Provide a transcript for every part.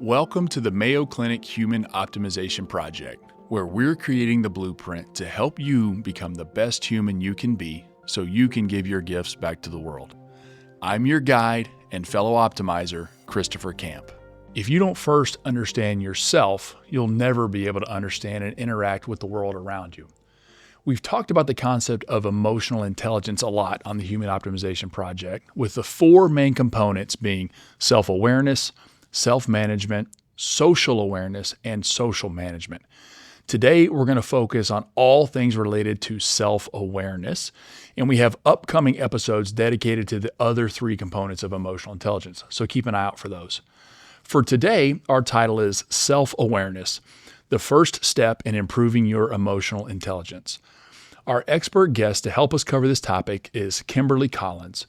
Welcome to the Mayo Clinic Human Optimization Project, where we're creating the blueprint to help you become the best human you can be so you can give your gifts back to the world. I'm your guide and fellow optimizer, Christopher Camp. If you don't first understand yourself, you'll never be able to understand and interact with the world around you. We've talked about the concept of emotional intelligence a lot on the Human Optimization Project, with the four main components being self-awareness, self-management, social awareness, and social management. Today, we're going to focus on all things related to self-awareness, and we have upcoming episodes dedicated to the other three components of emotional intelligence, so keep an eye out for those. For today, our title is Self-Awareness, the first step in improving your emotional intelligence. Our expert guest to help us cover this topic is Kimberly Collins.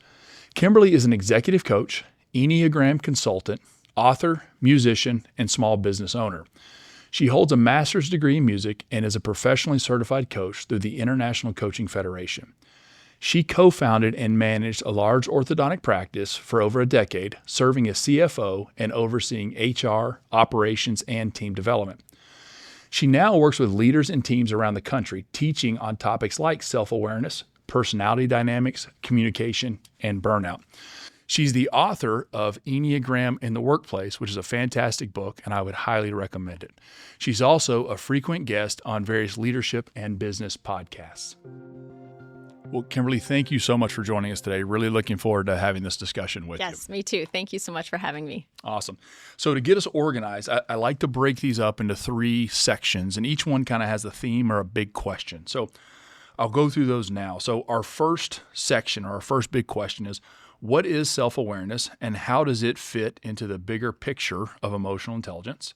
Kimberly is an executive coach, Enneagram consultant, author, musician, and small business owner. She holds a master's degree in music and is a professionally certified coach through the International Coaching Federation. She co-founded and managed a large orthodontic practice for over a decade, serving as CFO and overseeing HR, operations, and team development. She now works with leaders and teams around the country, teaching on topics like self-awareness, personality dynamics, communication, and burnout. She's the author of Enneagram in the Workplace, which is a fantastic book, and I would highly recommend it. She's also a frequent guest on various leadership and business podcasts. Well, Kimberly, thank you so much for joining us today. Really looking forward to having this discussion with you. Yes, me too. Thank you so much for having me. Awesome. So to get us organized, I like to break these up into three sections, and each one kind of has a theme or a big question. So I'll go through those now. So our first section, or our first big question is, what is self-awareness and how does it fit into the bigger picture of emotional intelligence?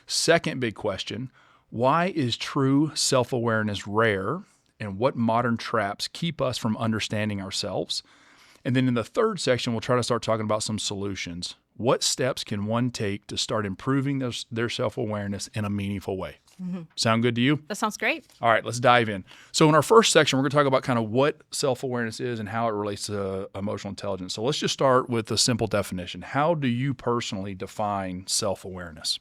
Second big question, why is true self-awareness rare? And what modern traps keep us from understanding ourselves? And then in the third section, we'll try to start talking about some solutions. What steps can one take to start improving their self-awareness in a meaningful way? Mm-hmm. Sound good to you? That sounds great. All right, let's dive in. So in our first section, we're going to talk about kind of what self-awareness is and how it relates to emotional intelligence. So let's just start with a simple definition. How do you personally define self-awareness?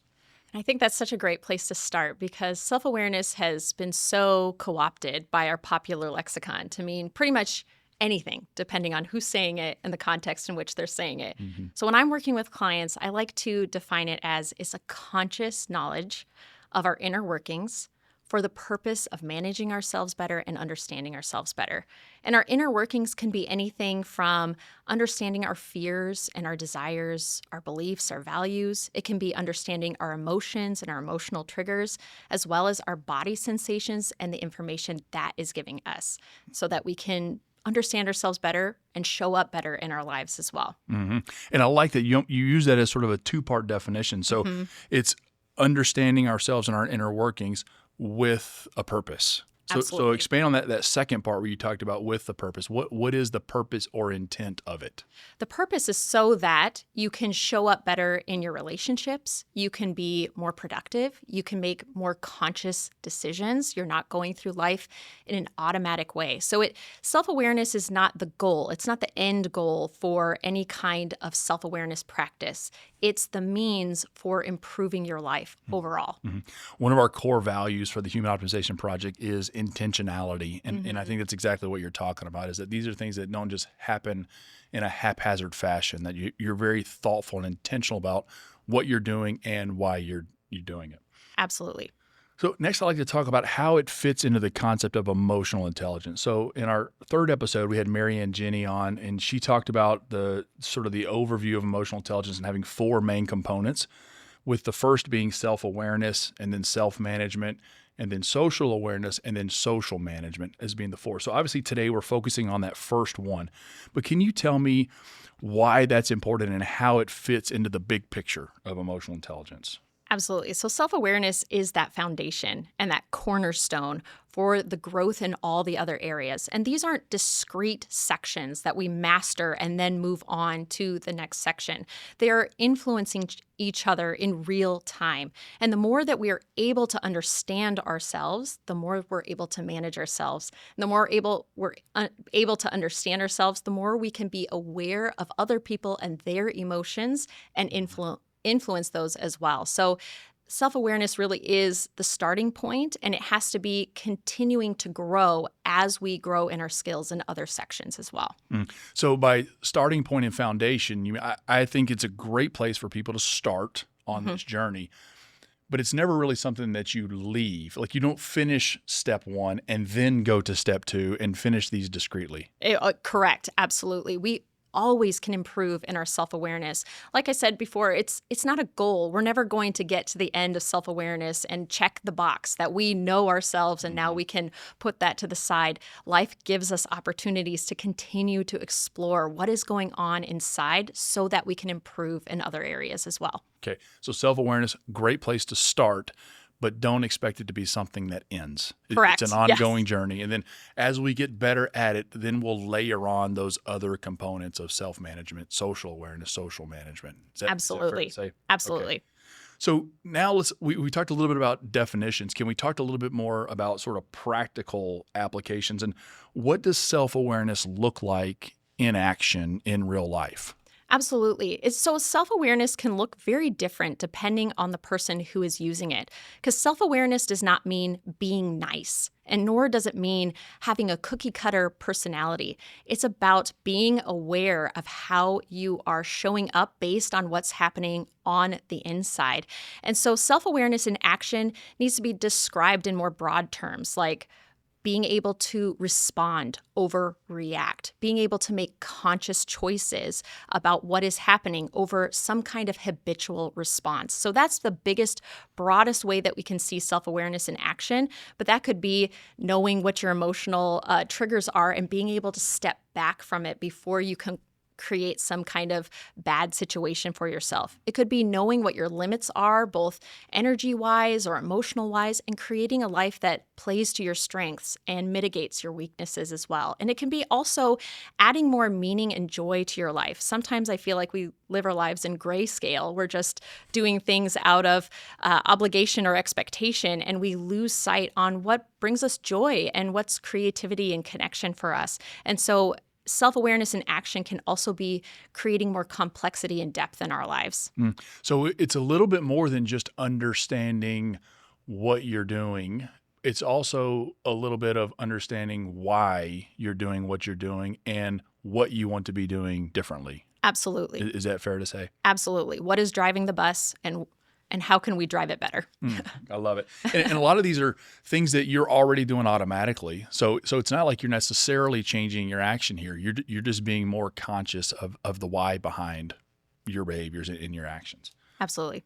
I think that's such a great place to start because self-awareness has been so co-opted by our popular lexicon to mean pretty much anything, depending on who's saying it and the context in which they're saying it. Mm-hmm. So when I'm working with clients, I like to define it as it's a conscious knowledge of our inner workings for the purpose of managing ourselves better and understanding ourselves better. And our inner workings can be anything from understanding our fears and our desires, our beliefs, our values. It can be understanding our emotions and our emotional triggers, as well as our body sensations and the information that is giving us, so that we can understand ourselves better and show up better in our lives as well. Mm-hmm. And I like that you use that as sort of a two-part definition. So it's understanding ourselves and our inner workings with a purpose. So expand on that second part where you talked about with the purpose. What is the purpose or intent of it? The purpose is so that you can show up better in your relationships. You can be more productive. You can make more conscious decisions. You're not going through life in an automatic way. So self-awareness is not the goal. It's not the end goal for any kind of self-awareness practice. It's the means for improving your life overall. Mm-hmm. One of our core values for the Human Optimization Project is intentionality. And I think that's exactly what you're talking about, is that these are things that don't just happen in a haphazard fashion, that you're very thoughtful and intentional about what you're doing and why you're doing it. Absolutely. So next, I'd like to talk about how it fits into the concept of emotional intelligence. So in our third episode, we had Marianne Jenny on, and she talked about the overview of emotional intelligence and having four main components, with the first being self-awareness, and then self-management, and then social awareness, and then social management as being the four. So obviously today we're focusing on that first one. But can you tell me why that's important and how it fits into the big picture of emotional intelligence? Absolutely. So self-awareness is that foundation and that cornerstone for the growth in all the other areas. And these aren't discrete sections that we master and then move on to the next section. They are influencing each other in real time. And the more that we are able to understand ourselves, the more we're able to manage ourselves. And the more we're able to understand ourselves, the more we can be aware of other people and their emotions and influence those as well. So self-awareness really is the starting point, and it has to be continuing to grow as we grow in our skills in other sections as well. So by starting point and foundation, I think it's a great place for people to start on this journey. But it's never really something that you leave. Like, you don't finish step 1 and then go to step 2 and finish these discreetly. Correct. Absolutely. We always can improve in our self-awareness. Like I said before, it's not a goal. We're never going to get to the end of self-awareness and check the box that we know ourselves and now we can put that to the side. Life gives us opportunities to continue to explore what is going on inside so that we can improve in other areas as well. Okay, so self-awareness, great place to start, but don't expect it to be something that ends. Correct. It's an ongoing journey. And then as we get better at it, then we'll layer on those other components of self-management, social awareness, social management. Absolutely. Is that fair to say? Absolutely. Okay. So now we talked a little bit about definitions. Can we talk a little bit more about sort of practical applications, and what does self-awareness look like in action in real life? Absolutely. So self-awareness can look very different depending on the person who is using it, because self-awareness does not mean being nice, and nor does it mean having a cookie-cutter personality. It's about being aware of how you are showing up based on what's happening on the inside. And so self-awareness in action needs to be described in more broad terms, like being able to respond over react, being able to make conscious choices about what is happening over some kind of habitual response. So that's the biggest, broadest way that we can see self-awareness in action. But that could be knowing what your emotional triggers are and being able to step back from it before you can create some kind of bad situation for yourself. It could be knowing what your limits are, both energy-wise or emotional-wise, and creating a life that plays to your strengths and mitigates your weaknesses as well. And it can be also adding more meaning and joy to your life. Sometimes I feel like we live our lives in grayscale. We're just doing things out of obligation or expectation, and we lose sight on what brings us joy and what's creativity and connection for us. And so self-awareness in action can also be creating more complexity and depth in our lives. So it's a little bit more than just understanding what you're doing. It's also a little bit of understanding why you're doing what you're doing and what you want to be doing differently. Absolutely. Is that fair to say? Absolutely. What is driving the bus, and how can we drive it better? I love it. And a lot of these are things that you're already doing automatically. So it's not like you're necessarily changing your action here. You're just being more conscious of the why behind your behaviors and your actions. Absolutely.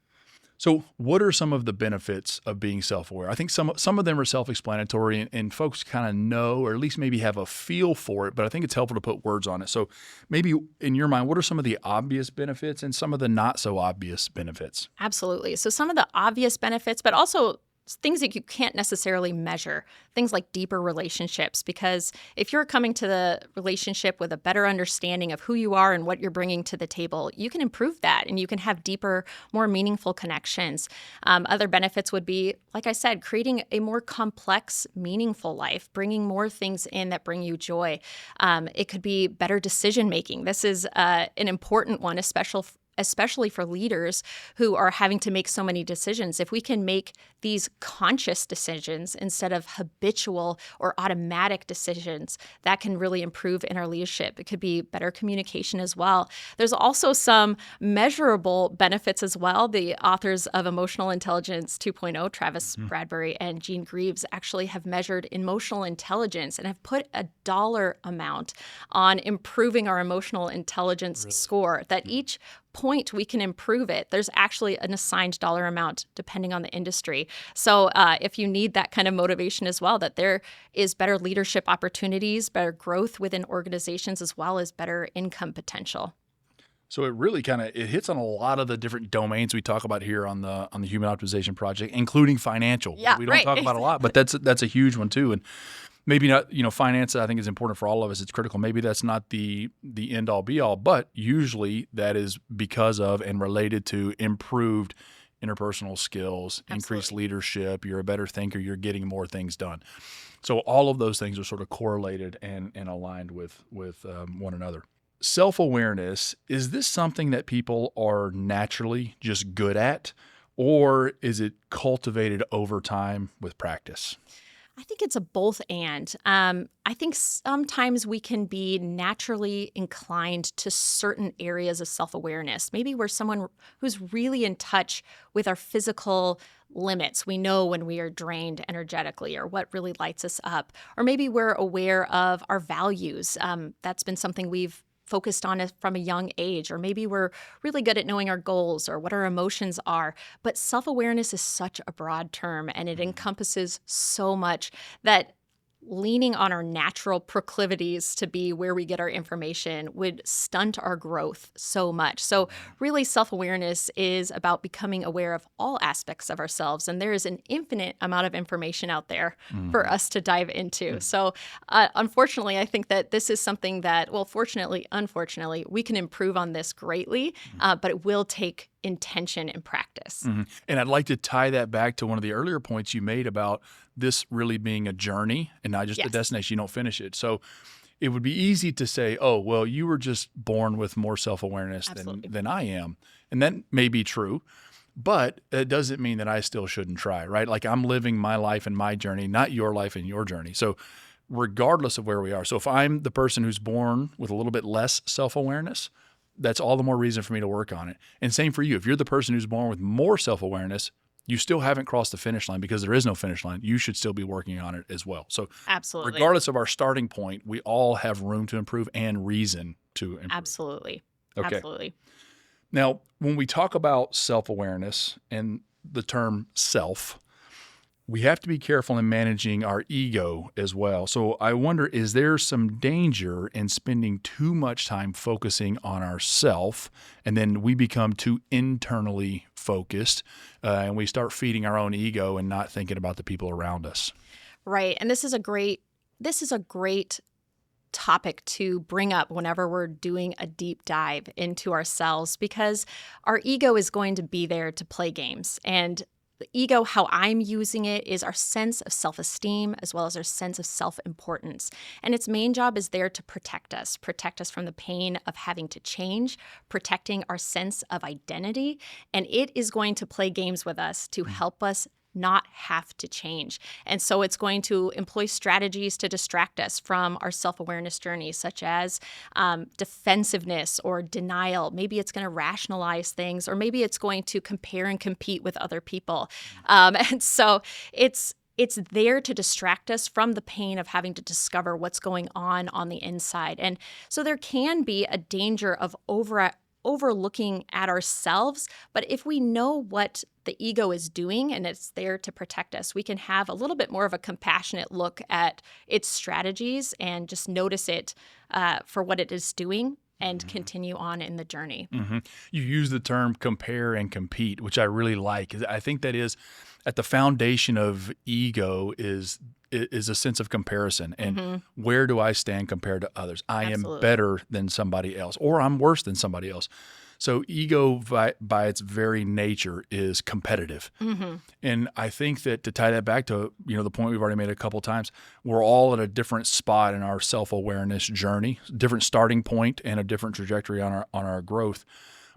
So what are some of the benefits of being self-aware? I think some of them are self-explanatory and folks kind of know, or at least maybe have a feel for it, but I think it's helpful to put words on it. So maybe in your mind, what are some of the obvious benefits and some of the not so obvious benefits? Absolutely. So some of the obvious benefits, but also things that you can't necessarily measure, things like deeper relationships, because if you're coming to the relationship with a better understanding of who you are and what you're bringing to the table, you can improve that and you can have deeper, more meaningful connections. Other benefits would be, like I said, creating a more complex, meaningful life, bringing more things in that bring you joy. It could be better decision making. This is an important one, especially for leaders who are having to make so many decisions. If we can make these conscious decisions instead of habitual or automatic decisions, that can really improve in our leadership. It could be better communication as well. There's also some measurable benefits as well. The authors of Emotional Intelligence 2.0, Travis Bradbury and Gene Greaves, actually have measured emotional intelligence and have put a dollar amount on improving our emotional intelligence score, that each point we can improve it. There's actually an assigned dollar amount depending on the industry. So if you need that kind of motivation as well, that there is better leadership opportunities, better growth within organizations, as well as better income potential. So it really it hits on a lot of the different domains we talk about here on the Human Optimization Project, including financial. Yeah, we don't talk about a lot, but that's a huge one too. And maybe not, finance I think is important for all of us. It's critical. Maybe that's not the end all be all, but usually that is because of and related to improved interpersonal skills, increased leadership. You're a better thinker. You're getting more things done. So all of those things are sort of correlated and aligned with one another. self-awareness, is this something that people are naturally just good at, or is it cultivated over time with practice? I think it's a both and. I think sometimes we can be naturally inclined to certain areas of self awareness. Maybe we're someone who's really in touch with our physical limits. We know when we are drained energetically or what really lights us up. Or maybe we're aware of our values. That's been something we've focused on it from a young age, or maybe we're really good at knowing our goals or what our emotions are. But self awareness is such a broad term and it encompasses so much that leaning on our natural proclivities to be where we get our information would stunt our growth so much. So, really, self awareness is about becoming aware of all aspects of ourselves. And there is an infinite amount of information out there for us to dive into. So, unfortunately, I think that this is something that, well, fortunately, unfortunately, we can improve on this greatly, but it will take intention and practice. And I'd like to tie that back to one of the earlier points you made about this really being a journey and not just a Yes. destination. You don't finish it. So it would be easy to say, oh, well, you were just born with more self-awareness Absolutely. than I am. And that may be true, but it doesn't mean that I still shouldn't try, right? Like I'm living my life and my journey, not your life and your journey. So regardless of where we are. So if I'm the person who's born with a little bit less self-awareness, that's all the more reason for me to work on it. And same for you. If you're the person who's born with more self-awareness, you still haven't crossed the finish line because there is no finish line. You should still be working on it as well. So Absolutely. regardless of our starting point, we all have room to improve and reason to improve. Absolutely. Okay. Absolutely. Now, when we talk about self-awareness and the term self, we have to be careful in managing our ego as well. So I wonder, is there some danger in spending too much time focusing on ourself and then we become too internally focused and we start feeding our own ego and not thinking about the people around us? Right. And this is a great topic to bring up whenever we're doing a deep dive into ourselves, because our ego is going to be there to play games. And the ego, how I'm using it, is our sense of self-esteem as well as our sense of self-importance. And its main job is there to protect us from the pain of having to change, protecting our sense of identity. And it is going to play games with us to help us not have to change. And so it's going to employ strategies to distract us from our self-awareness journey, such as defensiveness or denial. Maybe it's going to rationalize things, or maybe it's going to compare and compete with other people. And so it's there to distract us from the pain of having to discover what's going on the inside. And so there can be a danger of overlooking at ourselves. But if we know what the ego is doing and it's there to protect us, we can have a little bit more of a compassionate look at its strategies and just notice it for what it is doing and continue on in the journey. You use the term compare and compete, which I really like. I think that is at the foundation of ego is a sense of comparison and where do I stand compared to others? I Absolutely. am better than somebody else, or I'm worse than somebody else. So ego by its very nature is competitive. And I think that to tie that back to, the point we've already made a couple times, we're all at a different spot in our self-awareness journey, different starting point and a different trajectory on our growth.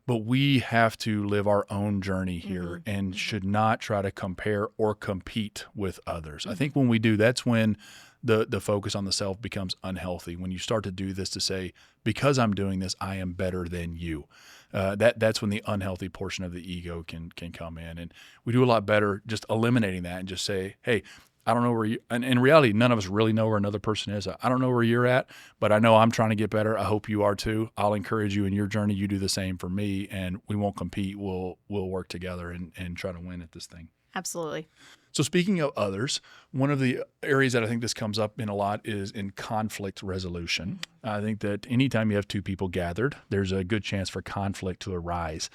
But we have to live our own journey here and should not try to compare or compete with others. I think when we do, that's when the focus on the self becomes unhealthy. When you start to do this to say, because I'm doing this, I am better than you. That's when the unhealthy portion of the ego can come in. And we do a lot better just eliminating that and just say, hey, I don't know where you, and in reality, none of us really know where another person is. I don't know where you're at, but I know I'm trying to get better. I hope you are too. I'll encourage you in your journey. You do the same for me, and we won't compete. We'll work together and try to win at this thing. Absolutely. So speaking of others, one of the areas that I think this comes up in a lot is in conflict resolution. I think that anytime you have two people gathered, there's a good chance for conflict to arise.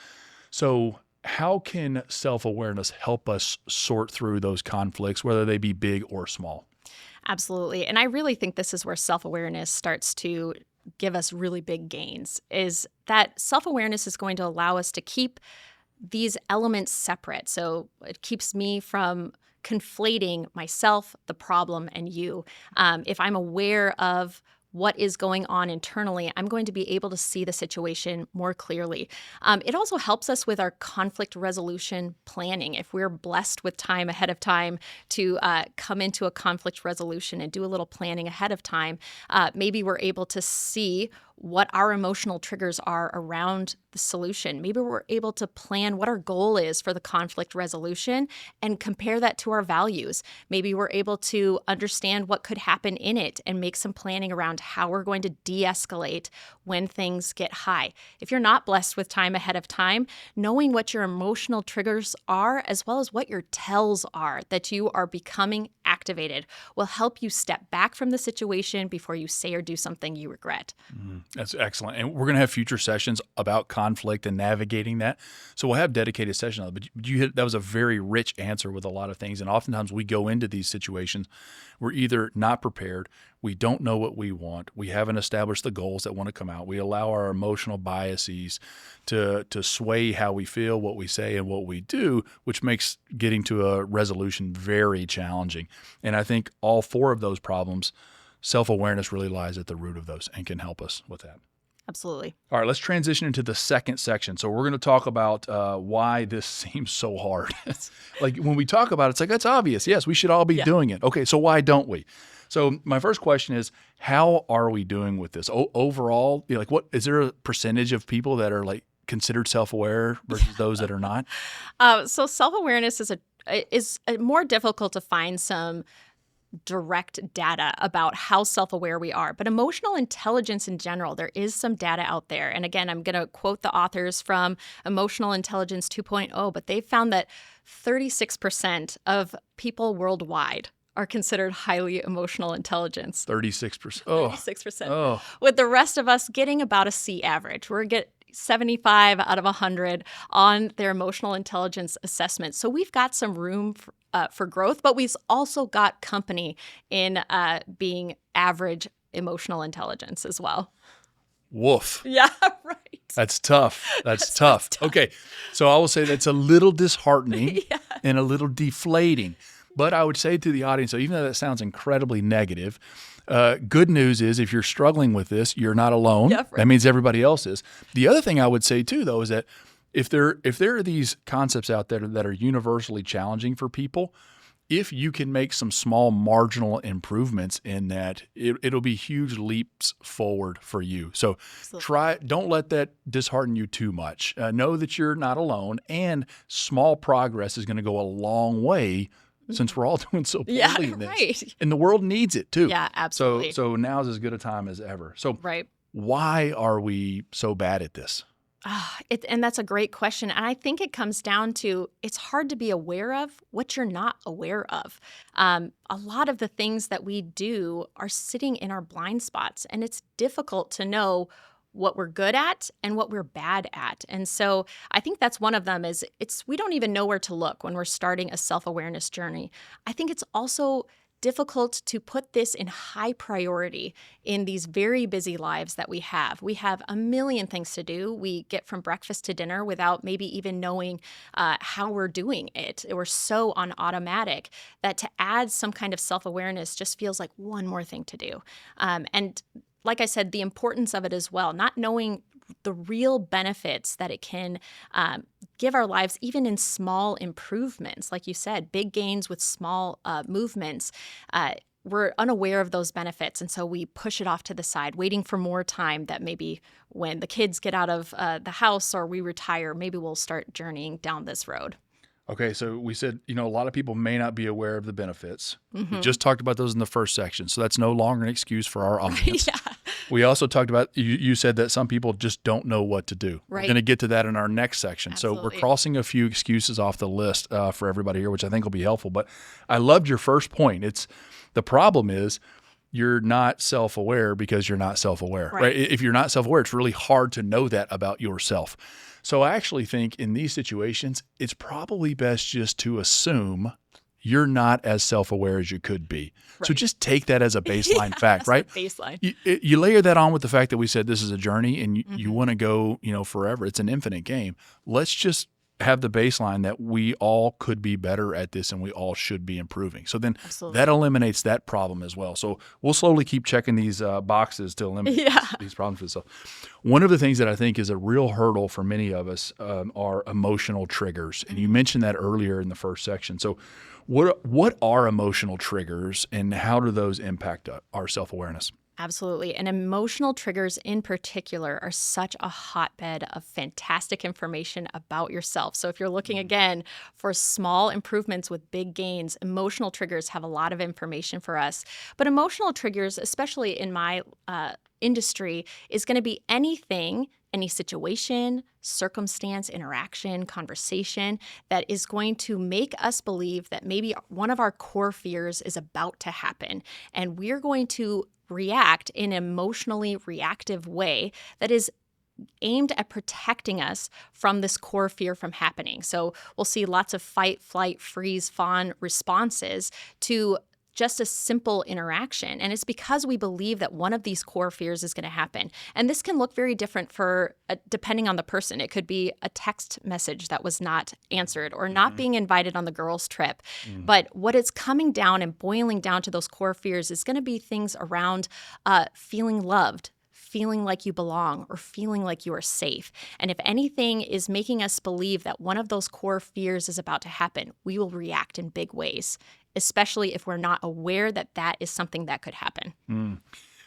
So how can self-awareness help us sort through those conflicts, whether they be big or small? Absolutely. And I really think this is where self-awareness starts to give us really big gains, is that self-awareness is going to allow us to keep these elements separate. So it keeps me from conflating myself, the problem, and you. If I'm aware of what is going on internally, I'm going to be able to see the situation more clearly. It also helps us with our conflict resolution planning. If we're blessed with time ahead of time to come into a conflict resolution and do a little planning ahead of time, maybe we're able to see what our emotional triggers are around the solution. Maybe we're able to plan what our goal is for the conflict resolution and compare that to our values. Maybe we're able to understand what could happen in it and make some planning around how we're going to de-escalate when things get high. If you're not blessed with time ahead of time, knowing what your emotional triggers are, as well as what your tells are that you are becoming activated, will help you step back from the situation before you say or do something you regret. That's excellent. And we're going to have future sessions about conflict and navigating that. So we'll have dedicated sessions on it. But that was a very rich answer with a lot of things. And oftentimes we go into these situations, we're either not prepared, we don't know what we want, we haven't established the goals that want to come out, we allow our emotional biases to sway how we feel, what we say, and what we do, which makes getting to a resolution very challenging. And I think all four of those problems, self-awareness really lies at the root of those and can help us with that. Absolutely. All right, let's transition into the second section. So we're going to talk about why this seems so hard. Like when we talk about it, it's like, that's obvious. Yes, we should all be doing it. Okay, so why don't we? So my first question is, how are we doing with this? Overall, like what is there a percentage of people that are like considered self-aware versus those that are not? So self-awareness is more difficult to find some direct data about how self-aware we are. But emotional intelligence in general, there is some data out there. And again, I'm going to quote the authors from Emotional Intelligence 2.0, but they found that 36% of people worldwide are considered highly emotional intelligence. 36%. Oh. 36%. Oh. With the rest of us getting about a C average. We're get 75 out of 100 on their emotional intelligence assessment. So we've got some room for growth, but we've also got company in being average emotional intelligence as well. Woof. Yeah, right. That's tough. That's tough. Okay. So I will say that's a little disheartening and a little deflating. But I would say to the audience, so even though that sounds incredibly negative, good news is if you're struggling with this, you're not alone. Yeah, right. That means everybody else is. The other thing I would say too, though, is that if there are these concepts out there that are universally challenging for people, if you can make some small marginal improvements in that, it'll be huge leaps forward for you. So don't let that dishearten you too much. Know that you're not alone, and small progress is going to go a long way since we're all doing so poorly in this. Right. And the world needs it too. Yeah, absolutely. So now's as good a time as ever. So right. Why are we so bad at this? And that's a great question. And I think it comes down to it's hard to be aware of what you're not aware of. A lot of the things that we do are sitting in our blind spots, and it's difficult to know what we're good at and what we're bad at. And so I think that's one of them is we don't even know where to look when we're starting a self-awareness journey. I think it's also difficult to put this in high priority in these very busy lives that we have. We have a million things to do. We get from breakfast to dinner without maybe even knowing how we're doing it. We're so on automatic that to add some kind of self-awareness just feels like one more thing to do. And like I said, the importance of it as well, not knowing the real benefits that it can give our lives, even in small improvements. Like you said, big gains with small movements. We're unaware of those benefits. And so we push it off to the side, waiting for more time that maybe when the kids get out of the house or we retire, maybe we'll start journeying down this road. Okay, so we said, a lot of people may not be aware of the benefits. Mm-hmm. We just talked about those in the first section, so that's no longer an excuse for our audience. Yeah. We also talked about, you said that some people just don't know what to do. Right. We're going to get to that in our next section. Absolutely. So we're crossing a few excuses off the list for everybody here, which I think will be helpful. But I loved your first point. The problem is you're not self-aware because you're not self-aware. Right? If you're not self-aware, it's really hard to know that about yourself. So I actually think in these situations, it's probably best just to assume you're not as self-aware as you could be. Right. So just take that as a baseline fact, right? Baseline. You layer that on with the fact that we said this is a journey and you want to go, forever. It's an infinite game. Let's just have the baseline that we all could be better at this and we all should be improving. So then Absolutely. that eliminates that problem as well. So we'll slowly keep checking these boxes to eliminate these problems for itself. One of the things that I think is a real hurdle for many of us are emotional triggers. And you mentioned that earlier in the first section. So what are emotional triggers and how do those impact our self-awareness? Absolutely. And emotional triggers in particular are such a hotbed of fantastic information about yourself. So if you're looking again for small improvements with big gains, emotional triggers have a lot of information for us. But emotional triggers, especially in my industry, is going to be anything, any situation, circumstance, interaction, conversation that is going to make us believe that maybe one of our core fears is about to happen. And we're going to react in an emotionally reactive way that is aimed at protecting us from this core fear from happening. So we'll see lots of fight, flight, freeze, fawn responses to just a simple interaction. And it's because we believe that one of these core fears is going to happen. And this can look very different for depending on the person. It could be a text message that was not answered or not being invited on the girls' trip. But what it's coming down and boiling down to those core fears is going to be things around feeling loved, feeling like you belong, or feeling like you are safe. And if anything is making us believe that one of those core fears is about to happen, we will react in big ways, especially if we're not aware that that is something that could happen.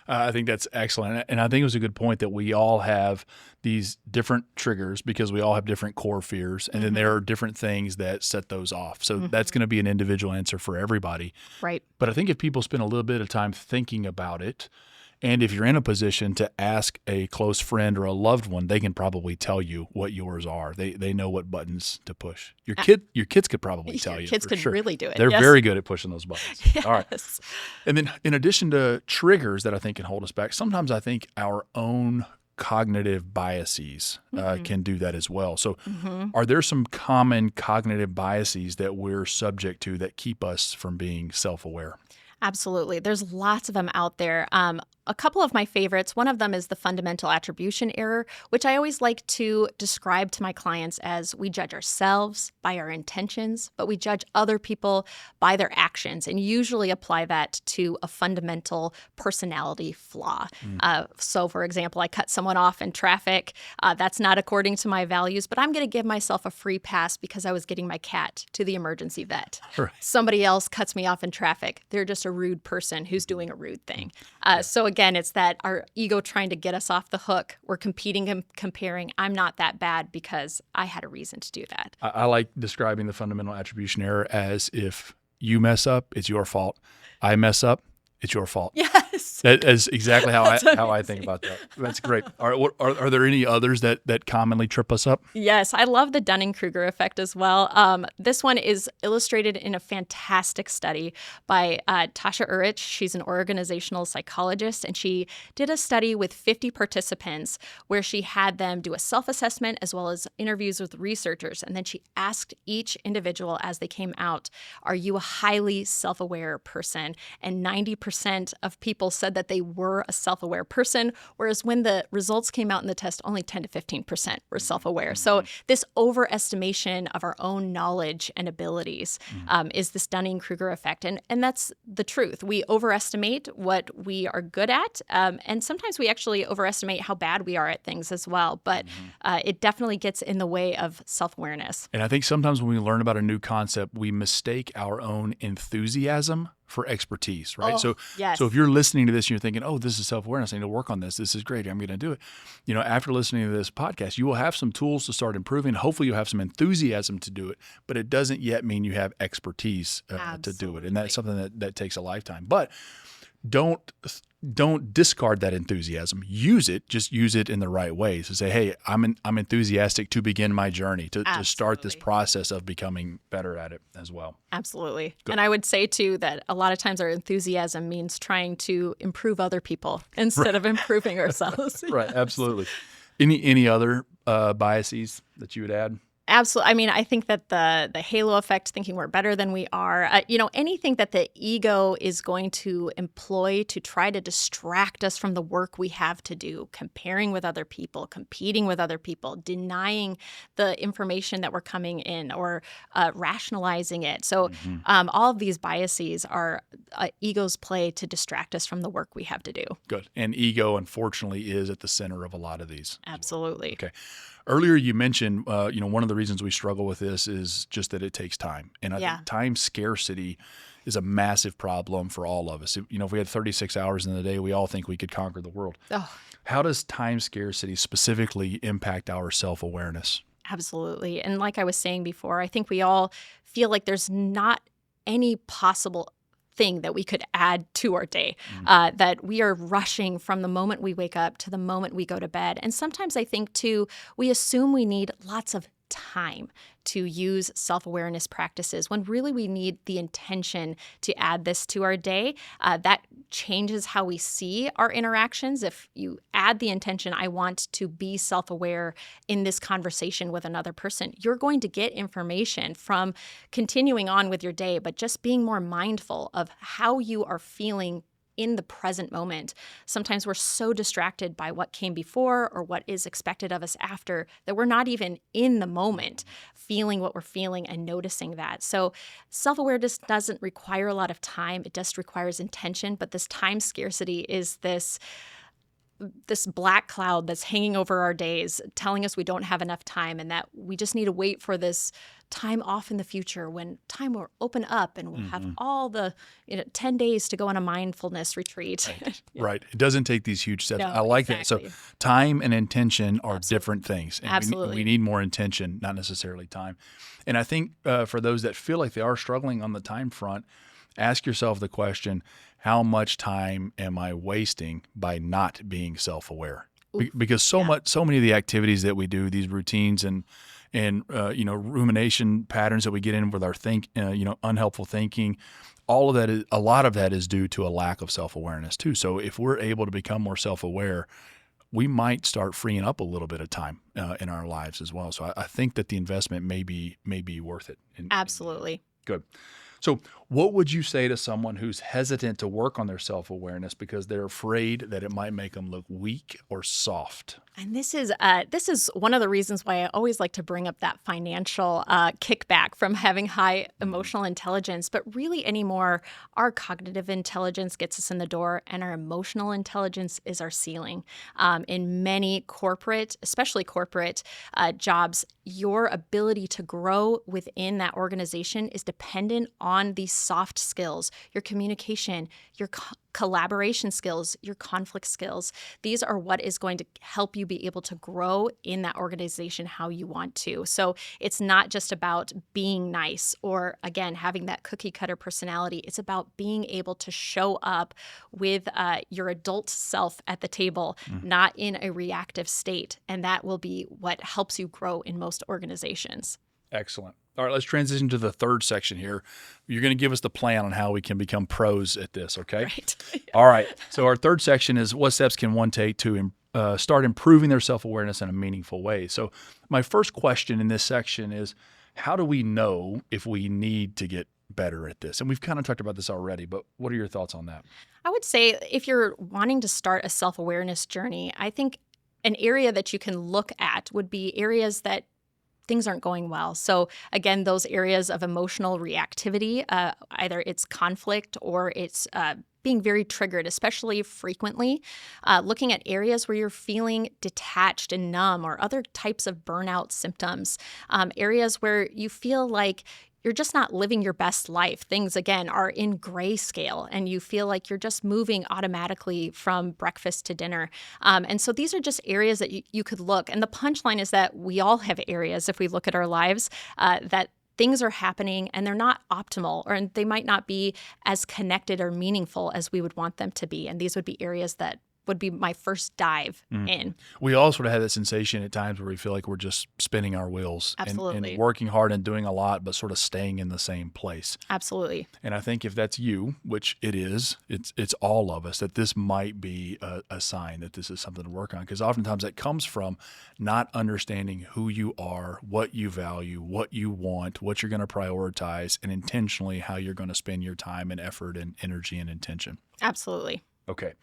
I think that's excellent. And I think it was a good point that we all have these different triggers because we all have different core fears. And then there are different things that set those off. So that's going to be an individual answer for everybody. Right. But I think if people spend a little bit of time thinking about it, and if you're in a position to ask a close friend or a loved one, they can probably tell you what yours are. They know what buttons to push. Your kids could probably tell you. Kids could sure. really do it. They're Yes. very good at pushing those buttons. Yes. All right. And then in addition to triggers that I think can hold us back, sometimes I think our own cognitive biases can do that as well. So are there some common cognitive biases that we're subject to that keep us from being self-aware? Absolutely. There's lots of them out there. A couple of my favorites, one of them is the fundamental attribution error, which I always like to describe to my clients as we judge ourselves by our intentions, but we judge other people by their actions and usually apply that to a fundamental personality flaw. So, for example, I cut someone off in traffic. That's not according to my values, but I'm going to give myself a free pass because I was getting my cat to the emergency vet. Right. Somebody else cuts me off in traffic. They're just a rude person who's doing a rude thing. So again, it's that our ego trying to get us off the hook. We're competing and comparing. I'm not that bad because I had a reason to do that. I like describing the fundamental attribution error as if you mess up, it's your fault. I mess up, it's your fault. Yes. That is exactly how I think about that. That's great. All right, are there any others that commonly trip us up? Yes, I love the Dunning-Kruger effect as well. This one is illustrated in a fantastic study by Tasha Urich. She's an organizational psychologist, and she did a study with 50 participants where she had them do a self-assessment as well as interviews with researchers. And then she asked each individual as they came out, are you a highly self-aware person? And 90% of people said that they were a self-aware person, whereas when the results came out in the test, only 10 to 15% were self-aware. So this overestimation of our own knowledge and abilities is this Dunning-Kruger effect. And that's the truth. We overestimate what we are good at, and sometimes we actually overestimate how bad we are at things as well. But it definitely gets in the way of self-awareness. And I think sometimes when we learn about a new concept, we mistake our own enthusiasm for expertise, right? So if you're listening to this and you're thinking, oh, this is self-awareness, I need to work on this. This is great. I'm going to do it. After listening to this podcast, you will have some tools to start improving. Hopefully you'll have some enthusiasm to do it, but it doesn't yet mean you have expertise to do it. And that's something that takes a lifetime. But don't discard that enthusiasm. Use it. Just use it in the right way. So say, hey, I'm enthusiastic to begin my journey, to start this process of becoming better at it as well. Absolutely. Good. And I would say, too, that a lot of times our enthusiasm means trying to improve other people instead of improving ourselves. Right. Absolutely. Any other biases that you would add? Absolutely. I mean, I think that the halo effect, thinking we're better than we are, anything that the ego is going to employ to try to distract us from the work we have to do, comparing with other people, competing with other people, denying the information that we're coming in, or rationalizing it. So, Mhm. all of these biases are ego's play to distract us from the work we have to do. Good. And ego, unfortunately, is at the center of a lot of these as well. Absolutely. Okay. Earlier, you mentioned, one of the reasons we struggle with this is just that it takes time. And I Yeah. think time scarcity is a massive problem for all of us. If we had 36 hours in the day, we all think we could conquer the world. Oh, How does time scarcity specifically impact our self-awareness? absolutely. And like I was saying before, I think we all feel like there's not any possible thing that we could add to our day, that we are rushing from the moment we wake up to the moment we go to bed. And sometimes I think, too, we assume we need lots of time to use self-awareness practices when really we need the intention to add this to our day. That changes how we see our interactions. If you add the intention, I want to be self-aware in this conversation with another person, you're going to get information from continuing on with your day, but just being more mindful of how you are feeling in the present moment. Sometimes we're so distracted by what came before or what is expected of us after that we're not even in the moment feeling what we're feeling and noticing that. So self-awareness doesn't require a lot of time. It just requires intention, but this time scarcity is this black cloud that's hanging over our days, telling us we don't have enough time and that we just need to wait for this time off in the future when time will open up and we'll have all the 10 days to go on a mindfulness retreat. Yeah. Right. It doesn't take these huge steps. No, I like that. exactly. So time and intention are different things. And Absolutely. we need more intention, not necessarily time. And I think for those that feel like they are struggling on the time front, ask yourself the question, how much time am I wasting by not being self-aware? Because so many of the activities that we do, these routines and rumination patterns that we get in with our unhelpful thinking, a lot of that is due to a lack of self-awareness too. So if we're able to become more self-aware, we might start freeing up a little bit of time in our lives as well. So I think that the investment may be worth it. Absolutely. Good. So what would you say to someone who's hesitant to work on their self-awareness because they're afraid that it might make them look weak or soft? And this is one of the reasons why I always like to bring up that financial kickback from having high emotional intelligence. But really anymore, our cognitive intelligence gets us in the door and our emotional intelligence is our ceiling. In many corporate, especially corporate jobs, your ability to grow within that organization is dependent on these soft skills, your communication, your collaboration skills, your conflict skills. These are what is going to help you be able to grow in that organization how you want to. So it's not just about being nice or, again, having that cookie cutter personality. It's about being able to show up with your adult self at the table, not in a reactive state. And that will be what helps you grow in most organizations. Excellent. All right, let's transition to the third section here. You're going to give us the plan on how we can become pros at this, okay? Right. All right. So our third section is what steps can one take to start improving their self-awareness in a meaningful way. So my first question in this section is, how do we know if we need to get better at this? And we've kind of talked about this already, but what are your thoughts on that? I would say if you're wanting to start a self-awareness journey, I think an area that you can look at would be areas that things aren't going well. So again, those areas of emotional reactivity, either it's conflict or it's being very triggered, especially frequently, looking at areas where you're feeling detached and numb or other types of burnout symptoms, areas where you feel like you're just not living your best life. Things, again, are in grayscale and you feel like you're just moving automatically from breakfast to dinner. And so these are just areas that you could look. And the punchline is that we all have areas, if we look at our lives, that things are happening and they're not optimal, or they might not be as connected or meaningful as we would want them to be. And these would be areas that would be my first dive in. We all sort of have that sensation at times where we feel like we're just spinning our wheels Absolutely. and working hard and doing a lot, but sort of staying in the same place. Absolutely. And I think if that's you, which it is, it's all of us, that this might be a sign that this is something to work on. Because oftentimes that comes from not understanding who you are, what you value, what you want, what you're going to prioritize, and intentionally how you're going to spend your time and effort and energy and intention. Absolutely. Okay.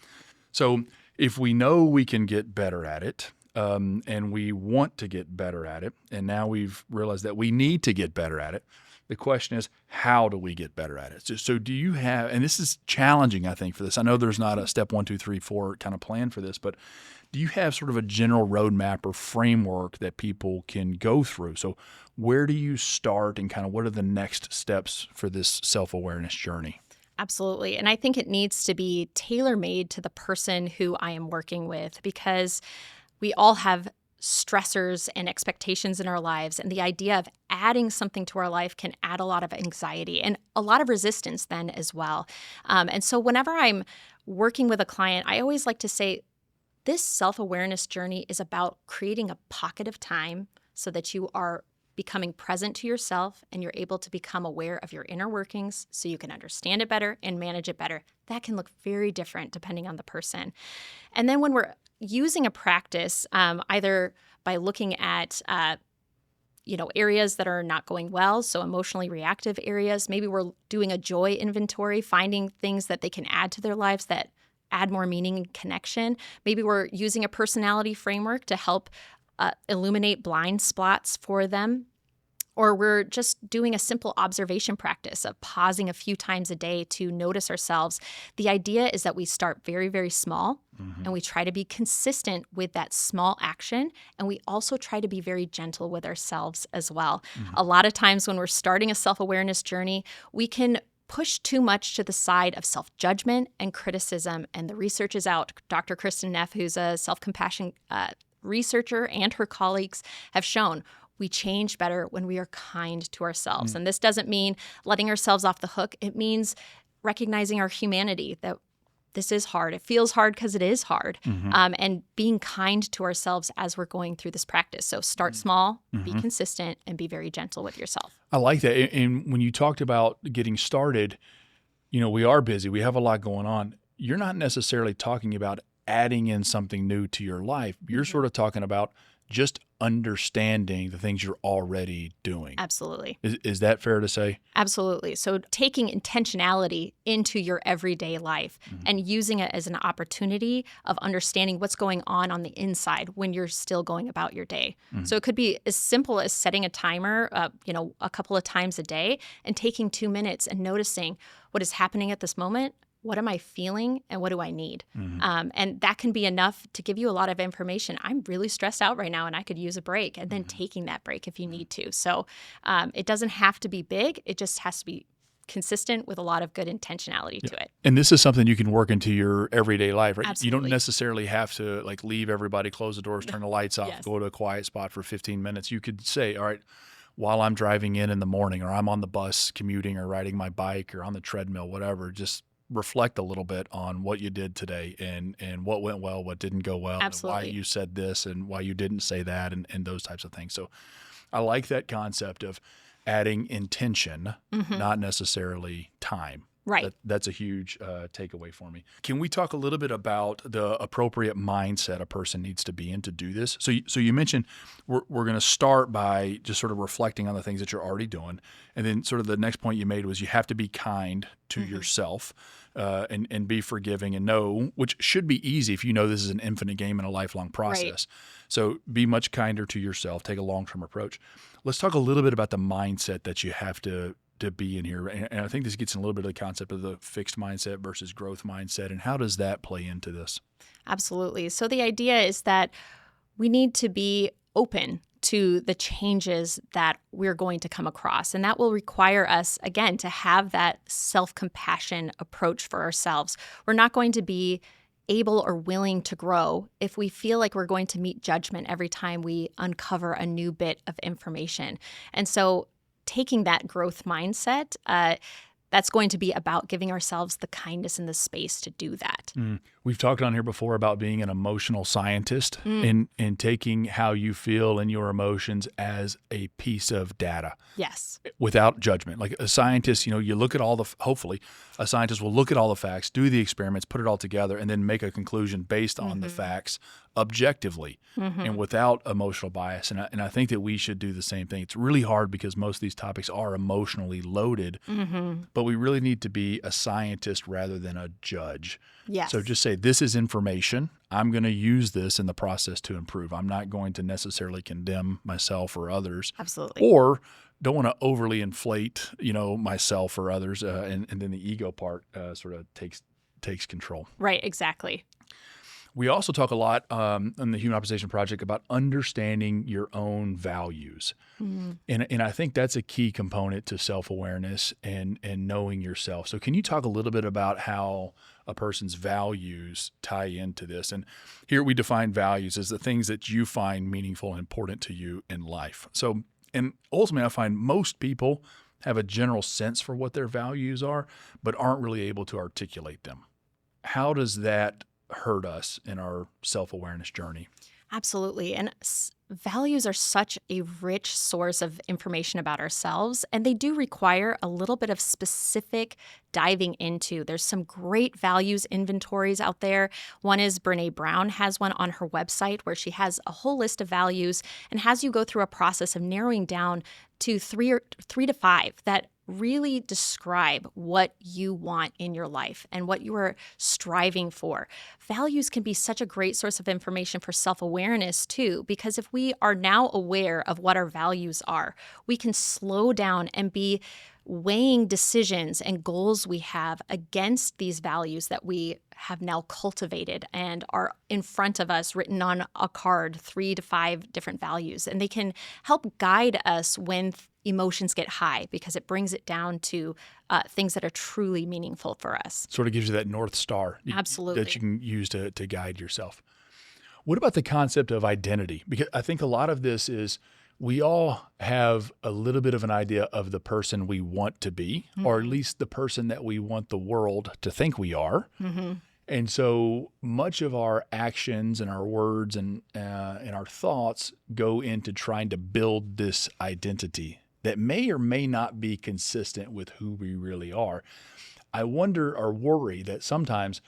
So if we know we can get better at it, and we want to get better at it, and now we've realized that we need to get better at it, the question is, how do we get better at it? So do you have, and this is challenging, I think, for this. I know there's not a step 1, 2, 3, 4 kind of plan for this, but do you have sort of a general roadmap or framework that people can go through? So where do you start and kind of what are the next steps for this self-awareness journey? Absolutely. And I think it needs to be tailor-made to the person who I am working with, because we all have stressors and expectations in our lives. And the idea of adding something to our life can add a lot of anxiety and a lot of resistance then as well. And so whenever I'm working with a client, I always like to say, this self-awareness journey is about creating a pocket of time so that you are becoming present to yourself and you're able to become aware of your inner workings so you can understand it better and manage it better. That can look very different depending on the person. And then when we're using a practice, either by looking at areas that are not going well, so emotionally reactive areas, maybe we're doing a joy inventory, finding things that they can add to their lives that add more meaning and connection. Maybe we're using a personality framework to help illuminate blind spots for them. Or we're just doing a simple observation practice of pausing a few times a day to notice ourselves. The idea is that we start very, very small and we try to be consistent with that small action. And we also try to be very gentle with ourselves as well. A lot of times when we're starting a self-awareness journey, we can push too much to the side of self-judgment and criticism. And the research is out. Dr. Kristin Neff, who's a self-compassion researcher, and her colleagues have shown we change better when we are kind to ourselves. And this doesn't mean letting ourselves off the hook. It means recognizing our humanity, that this is hard. It feels hard because it is hard. And being kind to ourselves as we're going through this practice. So start small, be consistent, and be very gentle with yourself. I like that. And when you talked about getting started, we are busy. We have a lot going on. You're not necessarily talking about adding in something new to your life. You're sort of talking about just understanding the things you're already doing. Absolutely. Is that fair to say? Absolutely. So taking intentionality into your everyday life and using it as an opportunity of understanding what's going on the inside when you're still going about your day. So it could be as simple as setting a timer, a couple of times a day and taking 2 minutes and noticing what is happening at this moment. What am I feeling and what do I need? And that can be enough to give you a lot of information. I'm really stressed out right now and I could use a break, and then taking that break if you need to. So it doesn't have to be big. It just has to be consistent with a lot of good intentionality to it. And this is something you can work into your everyday life, right? Absolutely. You don't necessarily have to leave everybody, close the doors, turn the lights off, go to a quiet spot for 15 minutes. You could say, all right, while I'm driving in the morning, or I'm on the bus commuting or riding my bike or on the treadmill, whatever, just reflect a little bit on what you did today and what went well, what didn't go well, and why you said this and why you didn't say that, and those types of things. So I like that concept of adding intention, not necessarily time. Right. That's a huge takeaway for me. Can we talk a little bit about the appropriate mindset a person needs to be in to do this? So you mentioned we're going to start by just sort of reflecting on the things that you're already doing. And then sort of the next point you made was you have to be kind to yourself and be forgiving and know, which should be easy if you know this is an infinite game and a lifelong process. Right. So be much kinder to yourself, take a long-term approach. Let's talk a little bit about the mindset that you have to be in here. And I think this gets in a little bit of the concept of the fixed mindset versus growth mindset. And how does that play into this? Absolutely. So the idea is that we need to be open to the changes that we're going to come across. And that will require us, again, to have that self-compassion approach for ourselves. We're not going to be able or willing to grow if we feel like we're going to meet judgment every time we uncover a new bit of information. And so taking that growth mindset, that's going to be about giving ourselves the kindness and the space to do that. We've talked on here before about being an emotional scientist and taking how you feel and your emotions as a piece of data. Yes. Without judgment. Like a scientist, you look at hopefully a scientist will look at all the facts, do the experiments, put it all together, and then make a conclusion based on the facts objectively and without emotional bias. And I think that we should do the same thing. It's really hard because most of these topics are emotionally loaded, but we really need to be a scientist rather than a judge. Yes. So just say, this is information. I'm going to use this in the process to improve. I'm not going to necessarily condemn myself or others. Absolutely. Or don't want to overly inflate, myself or others, and then the ego part sort of takes control. Right, exactly. We also talk a lot on the Human Optimization Project about understanding your own values. And I think that's a key component to self-awareness and knowing yourself. So can you talk a little bit about how a person's values tie into this? And here we define values as the things that you find meaningful and important to you in life. So, and ultimately, I find most people have a general sense for what their values are, but aren't really able to articulate them. How does that hurt us in our self-awareness journey? Absolutely. And values are such a rich source of information about ourselves, and they do require a little bit of specific diving into. There's some great values inventories out there. One is Brene Brown has one on her website where she has a whole list of values and has you go through a process of narrowing down to three to five that really describe what you want in your life and what you are striving for. Values can be such a great source of information for self-awareness too, because if we are now aware of what our values are, we can slow down and be weighing decisions and goals we have against these values that we have now cultivated and are in front of us, written on a card, 3 to 5 different values. And they can help guide us when emotions get high because it brings it down to things that are truly meaningful for us. Sort of gives you that North Star. Absolutely. That you can use to guide yourself. What about the concept of identity? Because I think a lot of this is we all have a little bit of an idea of the person we want to be, or at least the person that we want the world to think we are. And so much of our actions and our words and our thoughts go into trying to build this identity that may or may not be consistent with who we really are. I wonder or worry that sometimes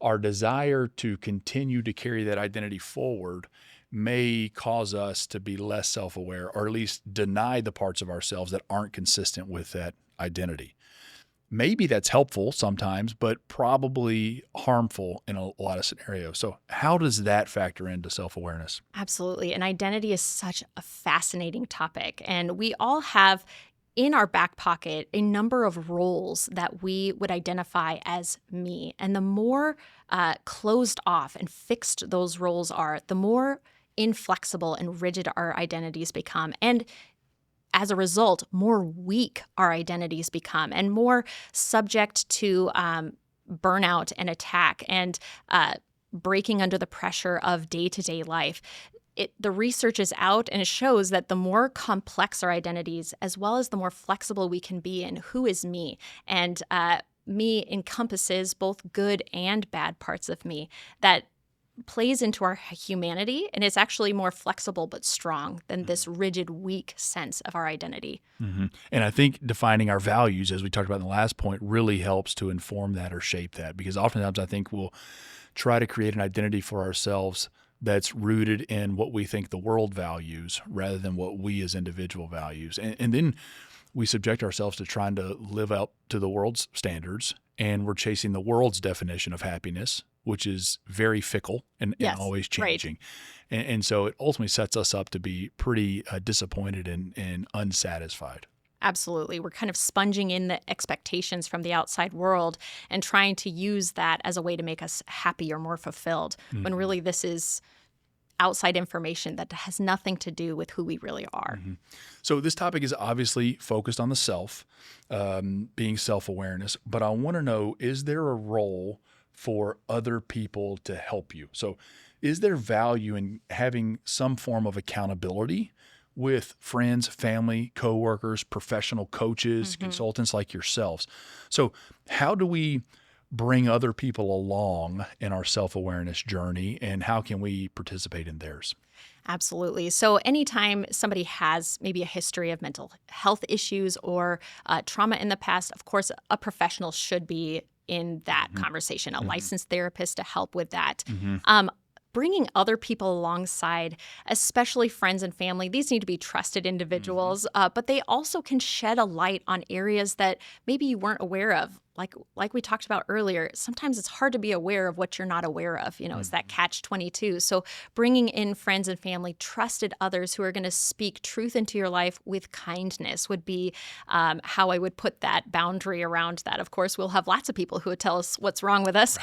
our desire to continue to carry that identity forward may cause us to be less self-aware, or at least deny the parts of ourselves that aren't consistent with that identity. Maybe that's helpful sometimes, but probably harmful in a lot of scenarios. So how does that factor into self-awareness? Absolutely. And identity is such a fascinating topic. And we all have in our back pocket a number of roles that we would identify as me. And the more closed off and fixed those roles are, the more inflexible and rigid our identities become. And as a result, more weak our identities become and more subject to burnout and attack and breaking under the pressure of day-to-day life. The research is out and it shows that the more complex our identities, as well as the more flexible we can be in who is me. And me encompasses both good and bad parts of me that plays into our humanity, and it's actually more flexible but strong than this rigid, weak sense of our identity. And I think defining our values, as we talked about in the last point, really helps to inform that or shape that, because oftentimes I think we'll try to create an identity for ourselves that's rooted in what we think the world values rather than what we as individual values. And then we subject ourselves to trying to live out to the world's standards, and we're chasing the world's definition of happiness, which is very fickle and always changing. Right. And so it ultimately sets us up to be pretty disappointed and unsatisfied. Absolutely. We're kind of sponging in the expectations from the outside world and trying to use that as a way to make us happy or more fulfilled, when really this is outside information that has nothing to do with who we really are. So this topic is obviously focused on the self, being self-awareness, but I want to know, is there a role for other people to help you? So is there value in having some form of accountability with friends, family, coworkers, professional coaches, consultants like yourselves. So how do we bring other people along in our self-awareness journey, and how can we participate in theirs? Absolutely. So, anytime somebody has maybe a history of mental health issues or trauma in the past, of course, a professional should be in that conversation, a licensed therapist to help with that. Bringing other people alongside, especially friends and family, these need to be trusted individuals, but they also can shed a light on areas that maybe you weren't aware of. Like we talked about earlier, sometimes it's hard to be aware of what you're not aware of. It's that catch-22. So bringing in friends and family, trusted others who are going to speak truth into your life with kindness would be how I would put that boundary around that. Of course, we'll have lots of people who would tell us what's wrong with us,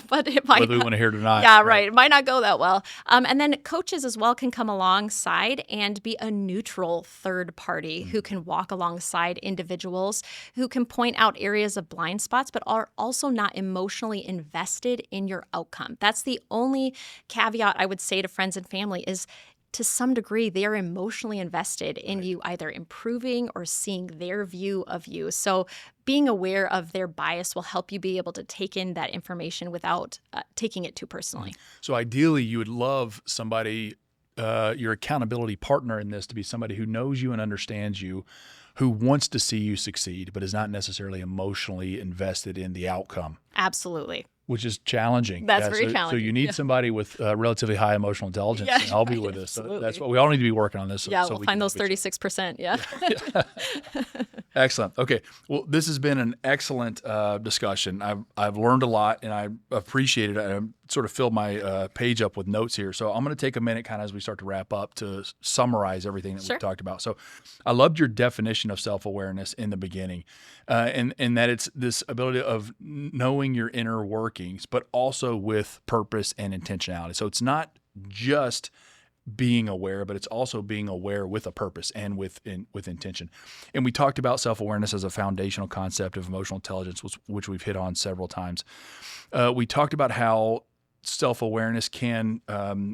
but it might Whether we want to hear it or not. Yeah, right. It might not go that well. And then coaches as well can come alongside and be a neutral third party who can walk alongside individuals, who can point out areas of blind spots, but are also not emotionally invested in your outcome. That's the only caveat I would say to friends and family is, to some degree, they are emotionally invested in you either improving or seeing their view of you. So being aware of their bias will help you be able to take in that information without taking it too personally. So ideally, you would love somebody, your accountability partner in this, to be somebody who knows you and understands you, who wants to see you succeed, but is not necessarily emotionally invested in the outcome. Absolutely. Which is challenging. That's very challenging. So you need somebody with relatively high emotional intelligence to help you with this. So that's what we all need to be working on this. So we'll find those 36%. Yeah. Excellent. Okay. Well, this has been an excellent discussion. I've learned a lot, and I appreciate it. I sort of filled my page up with notes here. So I'm going to take a minute kind of as we start to wrap up to summarize everything that we've talked about. So I loved your definition of self-awareness in the beginning, and that it's this ability of knowing your inner workings, but also with purpose and intentionality. So it's not just being aware, but it's also being aware with a purpose and with intention. And we talked about self-awareness as a foundational concept of emotional intelligence, which we've hit on several times. We talked about how self-awareness can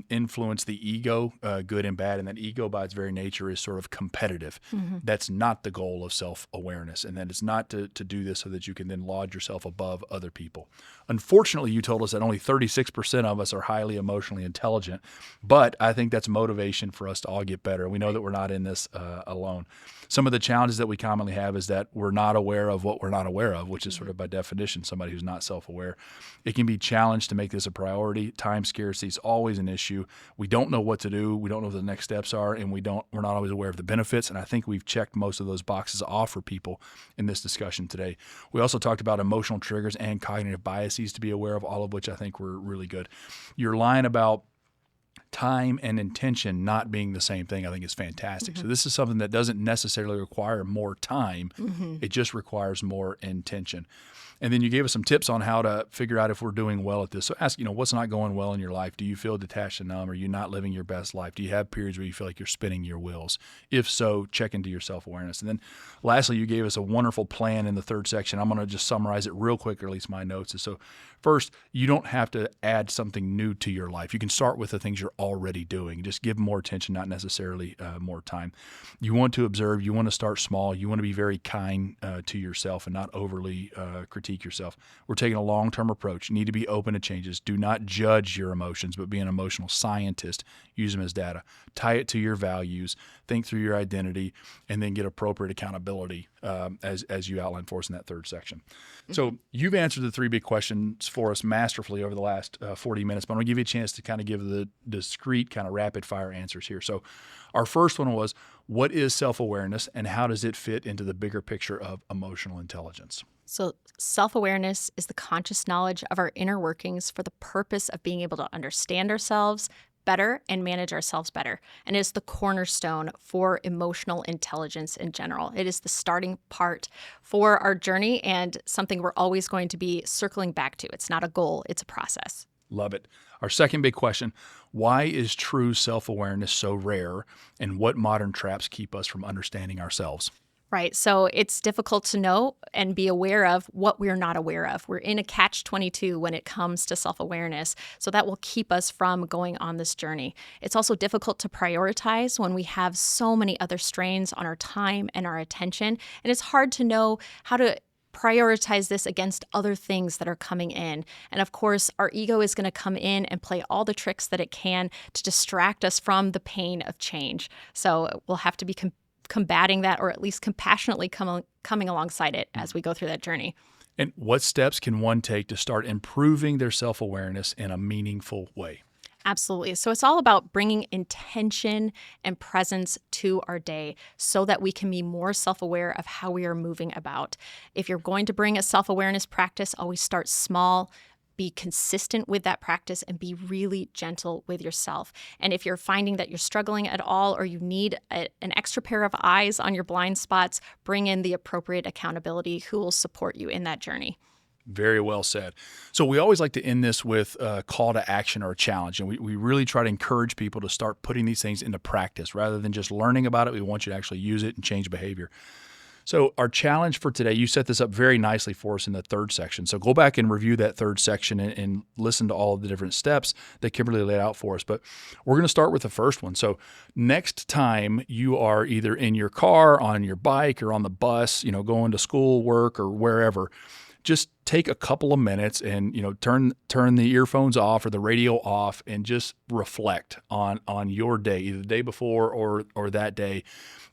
influence the ego, good and bad, and that ego by its very nature is sort of competitive. That's not the goal of self-awareness, and that it's not to do this so that you can then laud yourself above other people. Unfortunately, you told us that only 36% of us are highly emotionally intelligent, but I think that's motivation for us to all get better. We know that we're not in this alone. Some of the challenges that we commonly have is that we're not aware of what we're not aware of, which is sort of by definition somebody who's not self-aware. It can be challenged to make this a priority. Time scarcity is always an issue. We don't know what to do. We don't know what the next steps are, and we're not always aware of the benefits. And I think we've checked most of those boxes off for people in this discussion today. We also talked about emotional triggers and cognitive biases to be aware of, all of which I think were really good. Your line about time and intention not being the same thing, I think is fantastic. So this is something that doesn't necessarily require more time. It just requires more intention. And then you gave us some tips on how to figure out if we're doing well at this. So ask, what's not going well in your life? Do you feel detached and numb? Are you not living your best life? Do you have periods where you feel like you're spinning your wheels? If so, check into your self-awareness. And then lastly, you gave us a wonderful plan in the third section. I'm going to just summarize it real quick, or at least my notes. So first, you don't have to add something new to your life. You can start with the things you're already doing. Just give more attention, not necessarily more time. You want to observe. You want to start small. You want to be very kind to yourself and not overly critique yourself. We're taking a long-term approach. You need to be open to changes. Do not judge your emotions, but be an emotional scientist. Use them as data. Tie it to your values. Think through your identity, and then get appropriate accountability as you outlined for us in that third section. So you've answered the three big questions for us masterfully over the last 40 minutes, but I'm going to give you a chance to kind of give the discrete kind of rapid fire answers here. So our first one was, what is self-awareness and how does it fit into the bigger picture of emotional intelligence? So self-awareness is the conscious knowledge of our inner workings for the purpose of being able to understand ourselves better and manage ourselves better. And it's the cornerstone for emotional intelligence in general. It is the starting part for our journey and something we're always going to be circling back to. It's not a goal, it's a process. Love it. Our second big question, why is true self-awareness so rare, and what modern traps keep us from understanding ourselves? Right. So it's difficult to know and be aware of what we're not aware of. We're in a catch-22 when it comes to self-awareness. So that will keep us from going on this journey. It's also difficult to prioritize when we have so many other strains on our time and our attention. And it's hard to know how to prioritize this against other things that are coming in. And of course, our ego is going to come in and play all the tricks that it can to distract us from the pain of change. So we'll have to be combating that, or at least compassionately coming alongside it as we go through that journey. And what steps can one take to start improving their self-awareness in a meaningful way? Absolutely. So it's all about bringing intention and presence to our day so that we can be more self-aware of how we are moving about. If you're going to bring a self-awareness practice, always start small. Be consistent with that practice and be really gentle with yourself. And if you're finding that you're struggling at all, or you need an extra pair of eyes on your blind spots, bring in the appropriate accountability who will support you in that journey. Very well said. So we always like to end this with a call to action or a challenge. And we really try to encourage people to start putting these things into practice rather than just learning about it. We want you to actually use it and change behavior. So our challenge for today, you set this up very nicely for us in the third section. So go back and review that third section and listen to all of the different steps that Kimberly laid out for us. But we're going to start with the first one. So next time you are either in your car, on your bike, or on the bus, going to school, work, or wherever, just take a couple of minutes and, turn the earphones off or the radio off and just reflect on your day, either the day before or that day,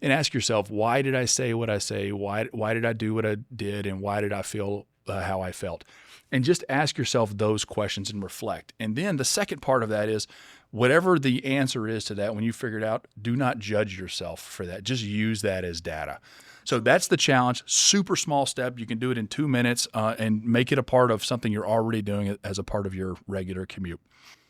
and ask yourself, why did I say what I say? Why did I do what I did? And why did I feel how I felt? And just ask yourself those questions and reflect. And then the second part of that is, whatever the answer is to that, when you figure it out, do not judge yourself for that. Just use that as data. So that's the challenge. Super small step. You can do it in 2 minutes and make it a part of something you're already doing as a part of your regular commute.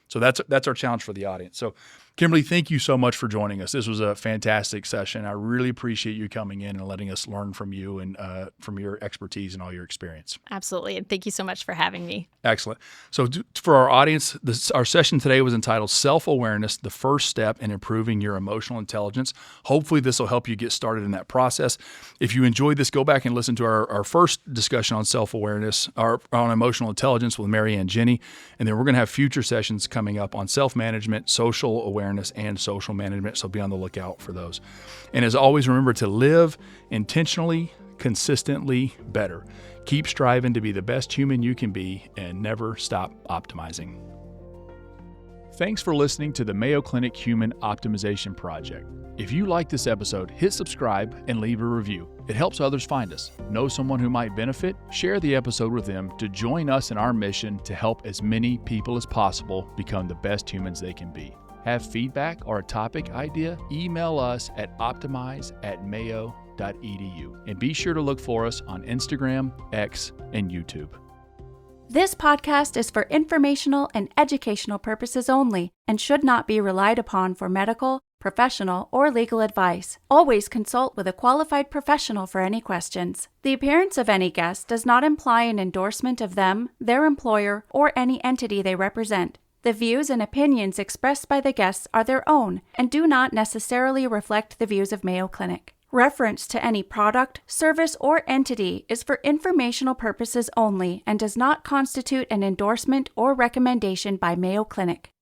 So that's our challenge for the audience. So Kimberly, thank you so much for joining us. This was a fantastic session. I really appreciate you coming in and letting us learn from you and from your expertise and all your experience. Absolutely. And thank you so much for having me. Excellent. So for our audience, our session today was entitled Self-Awareness, the First Step in Improving Your Emotional Intelligence. Hopefully this will help you get started in that process. If you enjoyed this, go back and listen to our first discussion on self-awareness, or on emotional intelligence with Mary Ann Jenny. And then we're going to have future sessions coming up on self-management, social awareness, and social management. So be on the lookout for those. And as always, remember to live intentionally, consistently better. Keep striving to be the best human you can be and never stop optimizing. Thanks for listening to the Mayo Clinic Human Optimization Project. If you like this episode, hit subscribe and leave a review. It helps others find us. Know someone who might benefit? Share the episode with them to join us in our mission to help as many people as possible become the best humans they can be. Have feedback or a topic idea? Email us at optimize@mayo.edu. And be sure to look for us on Instagram, X, and YouTube. This podcast is for informational and educational purposes only and should not be relied upon for medical, professional, or legal advice. Always consult with a qualified professional for any questions. The appearance of any guest does not imply an endorsement of them, their employer, or any entity they represent. The views and opinions expressed by the guests are their own and do not necessarily reflect the views of Mayo Clinic. Reference to any product, service, or entity is for informational purposes only and does not constitute an endorsement or recommendation by Mayo Clinic.